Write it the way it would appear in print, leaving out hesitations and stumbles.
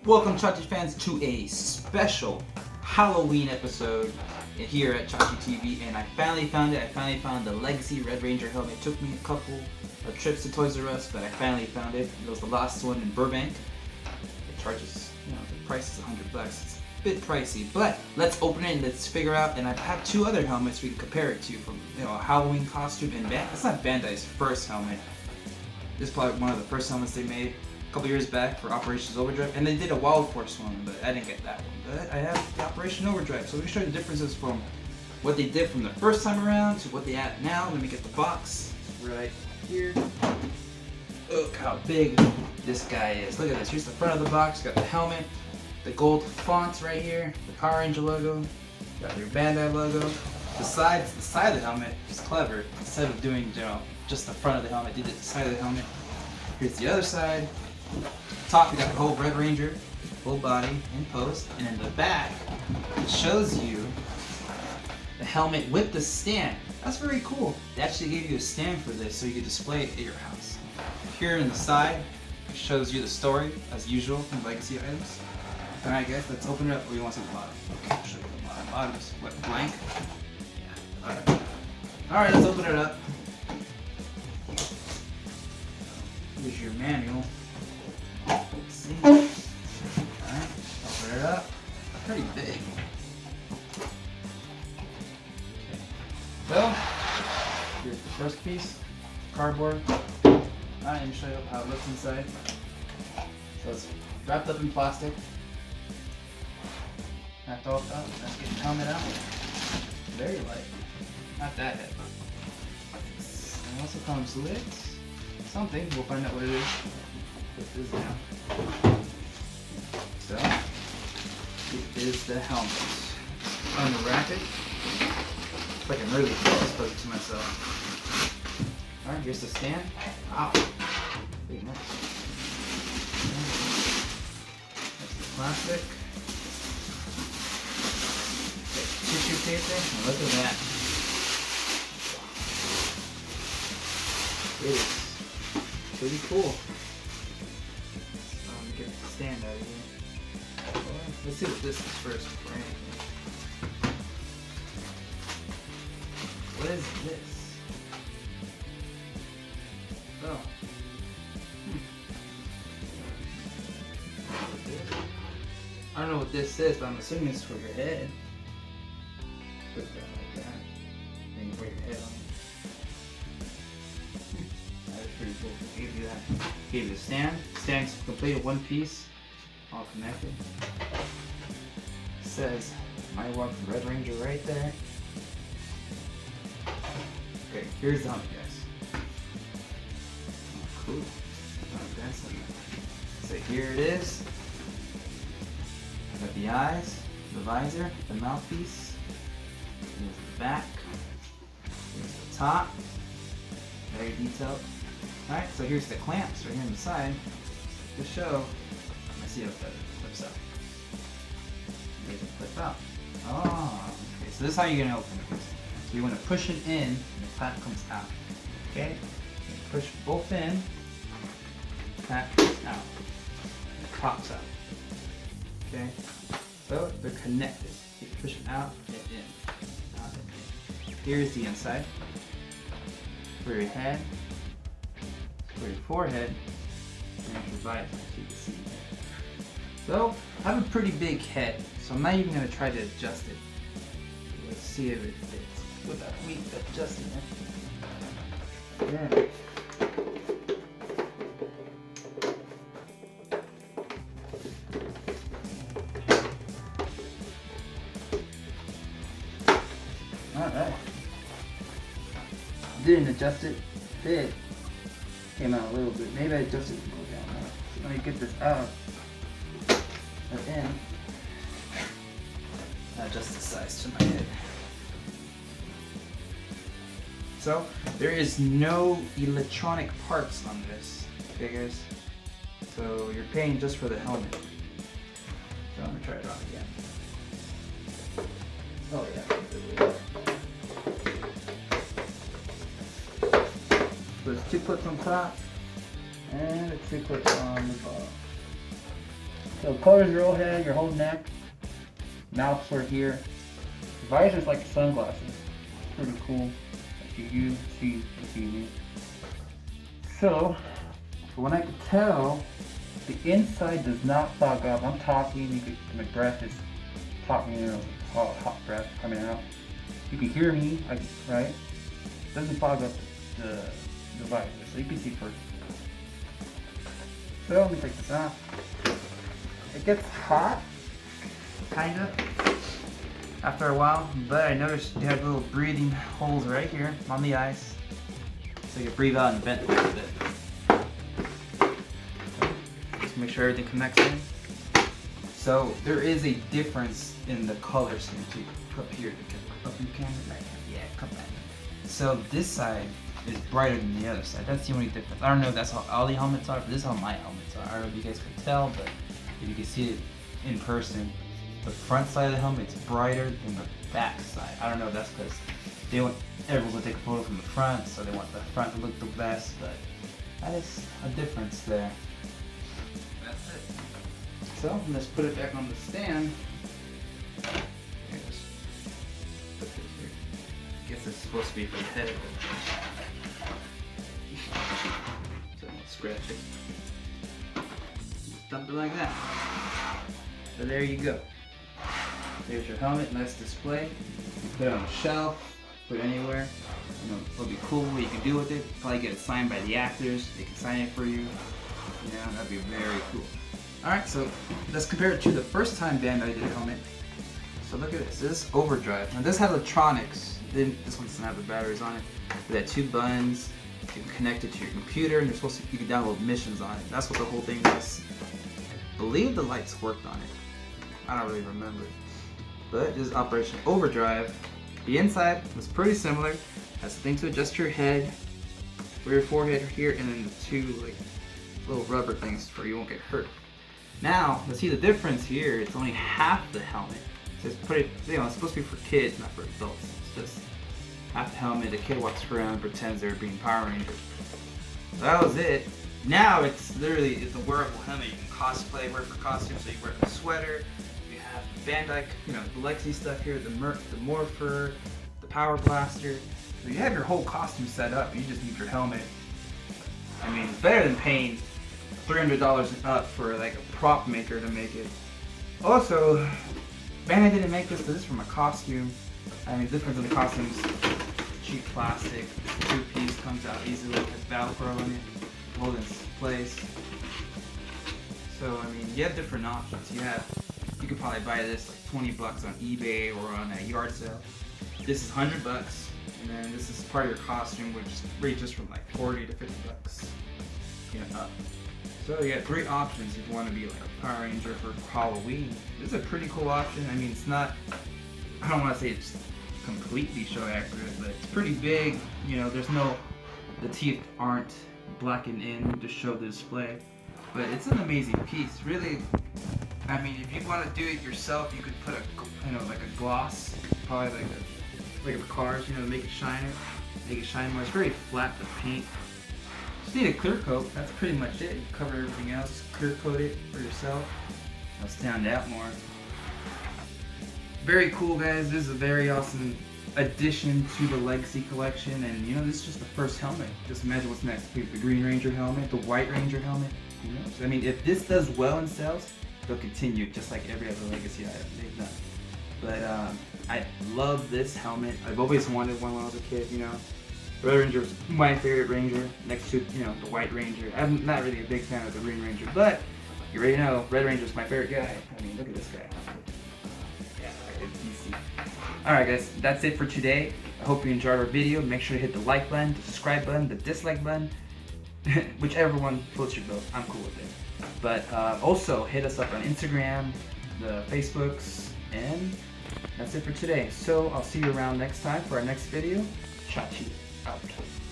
Welcome, Chachi fans, to a special Halloween episode here at Chachi TV. And I finally found it. I finally found the Legacy Red Ranger helmet. It took me a couple of trips to Toys R Us, but I finally found it. It was the last one in Burbank. It charges, the price is $100. It's a bit pricey, but let's open it and let's figure out. And I have two other helmets we can compare it to from, a Halloween costume and It's not Bandai's first helmet. This is probably one of the first helmets they made a couple years back for Operations Overdrive, and they did a Wild Force one, but I didn't get that one. But I have the Operation Overdrive, so let me show you the differences from what they did from the first time around to what they add now. Let me get the box right here. Look how big this guy is. Look at this. Here's the front of the box. Got the helmet, the gold fonts right here, the Power Ranger logo, got your Bandai logo. The side of the helmet is clever. Instead of doing, just the front of the helmet, they did the side of the helmet. Here's the other side. Top, you got the whole Red Ranger, full body in post, and in the back, it shows you the helmet with the stand. That's very cool. They actually gave you a stand for this so you could display it at your house. Here in the side, it shows you the story, as usual, from Legacy items. Alright guys, let's open it up. Or you want to see the bottom? Okay, I'll show you the bottom. Bottom's what, blank? Yeah. Alright, let's open it up. Here's your manual. Let's see. Alright, open it up. Pretty big. Okay. So, here's the first piece. Cardboard. Alright, let me show you how it looks inside. So it's wrapped up in plastic. Wrapped all up. Let's get the helmet out. Very light. Not that heavy. It also comes with something. We'll find out what it is. Put this down. So, it is the helmet. Unwrap it. It's like I'm really supposed to myself. Alright, here's the stand. Wow. Pretty nice. That's the plastic. Tissue paper. Now look at that. It is pretty cool. Let me get the stand out of here. Let's see what this is first before anything. What is this? Oh. I don't know what this is, but I'm assuming it's for your head. Put that like that. Then you put your head on. That is pretty cool. Gave you that. Gave you the stand. Stand's completed one piece, all connected. It says "My Walk the Red Ranger" right there. Okay, here's the helmet, guys. Oh, cool. Oh, that's in there. So here it is. Got the eyes, the visor, the mouthpiece. Here's the back. Here's the top. Very detailed. Alright, so here's the clamps right here on the side to show. Let's see how that flips out. They can flip out. Oh, okay, so this is how you're going to open it. So you want to push it in and the flap comes out. Okay? You push both in, flap comes out. It pops out. Okay? So they're connected. You push it out and in. Out and in. Here's the inside. For your head. For your forehead, and your visor, so you can see. So, I have a pretty big head, so I'm not even going to try to adjust it. Let's see if it fits without me adjusting it. Yeah. Alright. Didn't adjust it. Did. Came out a little bit. Maybe I adjusted it more down. So let me get this out. Or in. Adjust the size to my head. So there is no electronic parts on this, figures. So you're paying just for the helmet. So I'm gonna try it on again. Oh yeah. So there's 2 clips on top and 2 clips on the bottom. So it covers your whole head, your whole neck, mouth sort of here. The visor's like sunglasses. Pretty cool. If you see the TV. So, from what I could tell, the inside does not fog up. I'm talking, my breath is talking, hot breath coming out. You can hear me, right? It doesn't fog up the visor, so you can see first. So let me take this off. It gets hot, kinda, after a while, but I noticed you have little breathing holes right here on the ice, so you can breathe out and vent a little bit. Just make sure everything connects in. So there is a difference in the color scheme too. Up here, up in camera, right? Yeah, come back. So this side is brighter than the other side. That's the only difference. I don't know if that's how all the helmets are, but this is how my helmets are. I don't know if you guys can tell, but if you can see it in person, the front side of the helmet is brighter than the back side. I don't know if that's because they want everyone to take a photo from the front, so they want the front to look the best, but that is a difference there. That's it. So let's put it back on the stand. Guess it's supposed to be for the head. So I won't scratch it. Just dump it like that. So there you go. There's your helmet, nice display. You put it on a shelf, put it anywhere. You know, it'll be cool what you can do with it. Probably get it signed by the actors. They can sign it for you. You know, that'd be very cool. Alright, so let's compare it to the first time Bandai did a helmet. So look at this. This is overdrive. Now this has electronics. This one doesn't have the batteries on it. But it had 2 buttons. You can connect it to your computer, and you can download missions on it. That's what the whole thing was. I believe the lights worked on it. I don't really remember. But this is Operation Overdrive. The inside was pretty similar. Has a thing to adjust your head, for your forehead here, and then the 2 like little rubber things for you won't get hurt. Now, let's see the difference here. It's only half the helmet. So it's pretty, it's supposed to be for kids, not for adults. It's just half the helmet. The kid walks around and pretends they're being Power Rangers. So that was it. Now it's literally a wearable helmet. You can cosplay, wear for costumes. So you wear a sweater. You have Bandai, the Lexi stuff here, the Morpher, the Power Blaster. So you have your whole costume set up. You just need your helmet. I mean, it's better than paying $300 and up for like a prop maker to make it. Also, Bandai didn't make this, but this is from a costume. I mean, the difference in the costumes, cheap plastic, 2-piece, comes out easily, has Velcro in it, hold in place. So, I mean, you have different options. You could probably buy this like 20 bucks on eBay or on a yard sale. This is 100 bucks, and then this is part of your costume, which ranges from like 40 to 50 bucks, up. So you got 3 options if you want to be like a Power Ranger for Halloween. This is a pretty cool option. I mean, it's not, I don't want to say it's completely show accurate, but it's pretty big. The teeth aren't blackened in to show the display. But it's an amazing piece. Really, I mean, if you want to do it yourself, you could put like a gloss, probably like the cars, to make it shine more. It's very flat to paint. Just need a clear coat. That's pretty much it. You cover everything else, clear coat it for yourself. It'll stand out more. Very cool, guys. This is a very awesome addition to the Legacy collection, and this is just the first helmet. Just imagine what's next. We have the Green Ranger helmet, the White Ranger helmet. Who knows? I mean, if this does well in sales, they'll continue just like every other Legacy item they've done. But I love this helmet. I've always wanted one when I was a kid. Red Ranger was my favorite Ranger, next to the White Ranger. I'm not really a big fan of the Green Ranger, but you already know Red Ranger's my favorite guy. I mean, look at this guy. Yeah, it's DC. Alright guys, that's it for today. I hope you enjoyed our video. Make sure to hit the like button, the subscribe button, the dislike button, whichever one floats your boat. I'm cool with it. But also hit us up on Instagram, the Facebooks, and that's it for today. So I'll see you around next time for our next video. Chachi out.